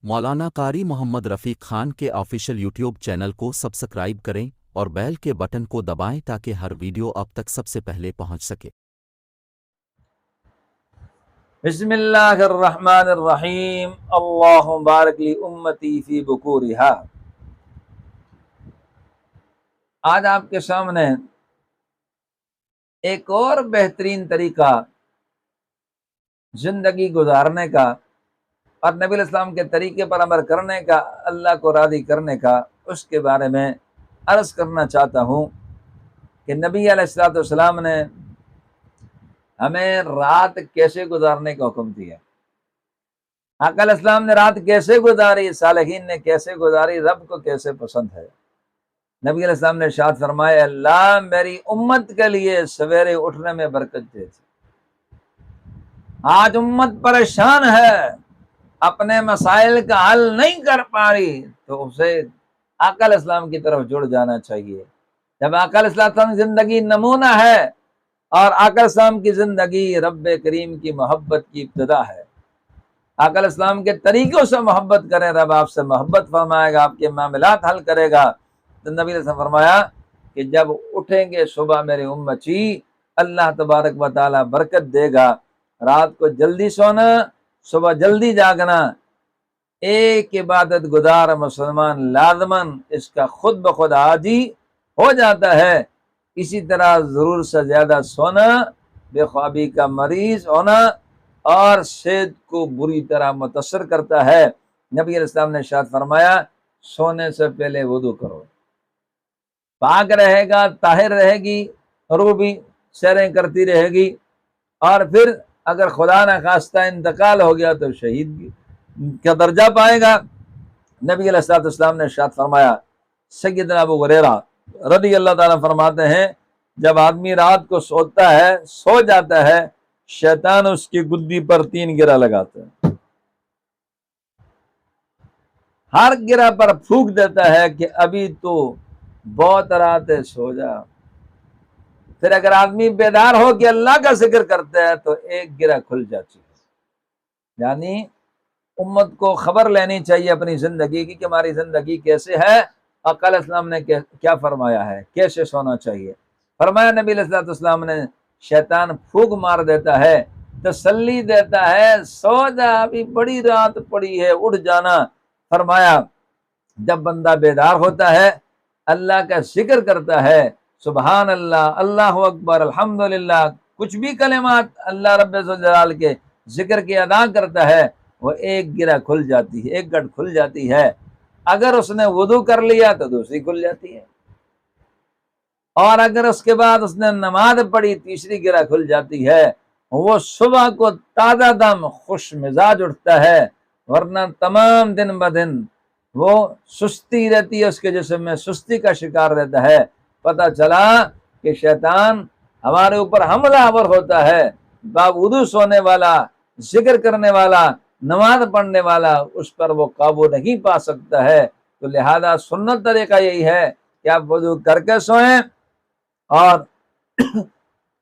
مولانا قاری محمد رفیق خان کے official YouTube channel کو subscribe کریں اور بیل کے بٹن کو دبائیں تاکہ ہر ویڈیو اب تک سب سے پہلے پہنچ سکے۔ بسم اللہ الرحمن الرحیم، اللہم بارک لی امتی فی بکورہا۔ آج آپ کے سامنے ایک اور بہترین طریقہ زندگی گزارنے کا اور نبی علیہ السلام کے طریقے پر عمل کرنے کا، اللہ کو راضی کرنے کا، اس کے بارے میں عرض کرنا چاہتا ہوں کہ نبی علیہ السلام نے ہمیں رات کیسے گزارنے کا حکم دیا۔ آقا علیہ السلام نے رات کیسے گزاری، صالحین نے کیسے گزاری، رب کو کیسے پسند ہے۔ نبی علیہ السلام نے ارشاد فرمایا، اللہ میری امت کے لیے سویرے اٹھنے میں برکت دے۔ آج امت پریشان ہے، اپنے مسائل کا حل نہیں کر پا رہی، تو اسے آقا علیہ السلام کی طرف جڑ جانا چاہیے۔ جب آقا علیہ السلام کی زندگی نمونہ ہے اور آقا علیہ السلام کی زندگی رب کریم کی محبت کی ابتدا ہے، آقا علیہ السلام کے طریقوں سے محبت کریں، رب آپ سے محبت فرمائے گا، آپ کے معاملات حل کرے گا۔ تو نبی نے فرمایا کہ جب اٹھیں گے صبح میرے امتی، اللہ تبارک و تعالی برکت دے گا۔ رات کو جلدی سونا، صبح جلدی جاگنا، ایک عبادت گزار مسلمان لازماً اس کا خود بخود عادی ہو جاتا ہے۔ اسی طرح ضرور سے زیادہ سونا، بے خوابی کا مریض ہونا اور صحت کو بری طرح متاثر کرتا ہے۔ نبی علیہ السلام نے ارشاد فرمایا، سونے سے پہلے وضو کرو، پاک رہے گا، طاہر رہے گی، روح بھی سیریں کرتی رہے گی، اور پھر اگر خدا نہ خواستہ انتقال ہو گیا تو شہید کا درجہ پائے گا۔ نبی علیہ السلام نے ارشاد فرمایا، سیدنا ابو ہریرہ رضی اللہ تعالیٰ فرماتے ہیں، جب آدمی رات کو سوتا ہے، سو جاتا ہے، شیطان اس کی گدی پر 3 گرہ لگاتا ہے، ہر گرہ پر پھونک دیتا ہے کہ ابھی تو بہت رات ہے، سو جا۔ پھر اگر آدمی بیدار ہو کہ اللہ کا ذکر کرتا ہے تو ایک گرہ کھل جاتی ہے۔ یعنی امت کو خبر لینی چاہیے اپنی زندگی کی کہ ہماری زندگی کیسے ہے، آقا علیہ السلام نے کیا فرمایا ہے، کیسے سونا چاہیے۔ فرمایا نبی علیہ السلام نے، شیطان پھونک مار دیتا ہے، تسلی دیتا ہے، سو جا، ابھی بڑی رات پڑی ہے، اٹھ جانا۔ فرمایا جب بندہ بیدار ہوتا ہے، اللہ کا ذکر کرتا ہے، سبحان اللہ، اللہ اکبر، الحمدللہ، کچھ بھی کلمات اللہ رب ذوالجلال کے ذکر کے ادا کرتا ہے، وہ ایک گرہ کھل جاتی ہے، ایک گڑھ کھل جاتی ہے۔ اگر اس نے وضو کر لیا تو دوسری کھل جاتی ہے، اور اگر اس کے بعد اس نے نماز پڑھی، تیسری گرہ کھل جاتی ہے۔ وہ صبح کو تازہ دم خوش مزاج اٹھتا ہے، ورنہ تمام دن بدن وہ سستی رہتی ہے، اس کے جسم میں سستی کا شکار رہتا ہے۔ پتہ چلا کہ شیطان ہمارے اوپر حملہ آور ہوتا ہے، باوضو سونے والا، ذکر کرنے والا، نماز پڑھنے والا، اس پر وہ قابو نہیں پا سکتا ہے۔ تو لہذا سنت طریقہ یہی ہے کہ آپ وضو کر کے سوئیں، اور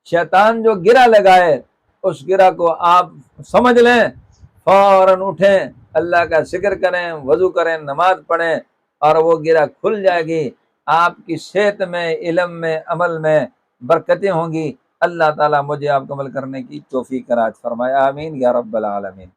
شیطان جو گرہ لگائے اس گرہ کو آپ سمجھ لیں، فوراً اٹھیں، اللہ کا ذکر کریں، وضو کریں، نماز پڑھیں، اور وہ گرہ کھل جائے گی۔ آپ کی صحت میں، علم میں، عمل میں برکتیں ہوں گی۔ اللہ تعالیٰ مجھے آپ کو عمل کرنے کی توفیق عنایت فرمائے، آمین یا رب العالمین۔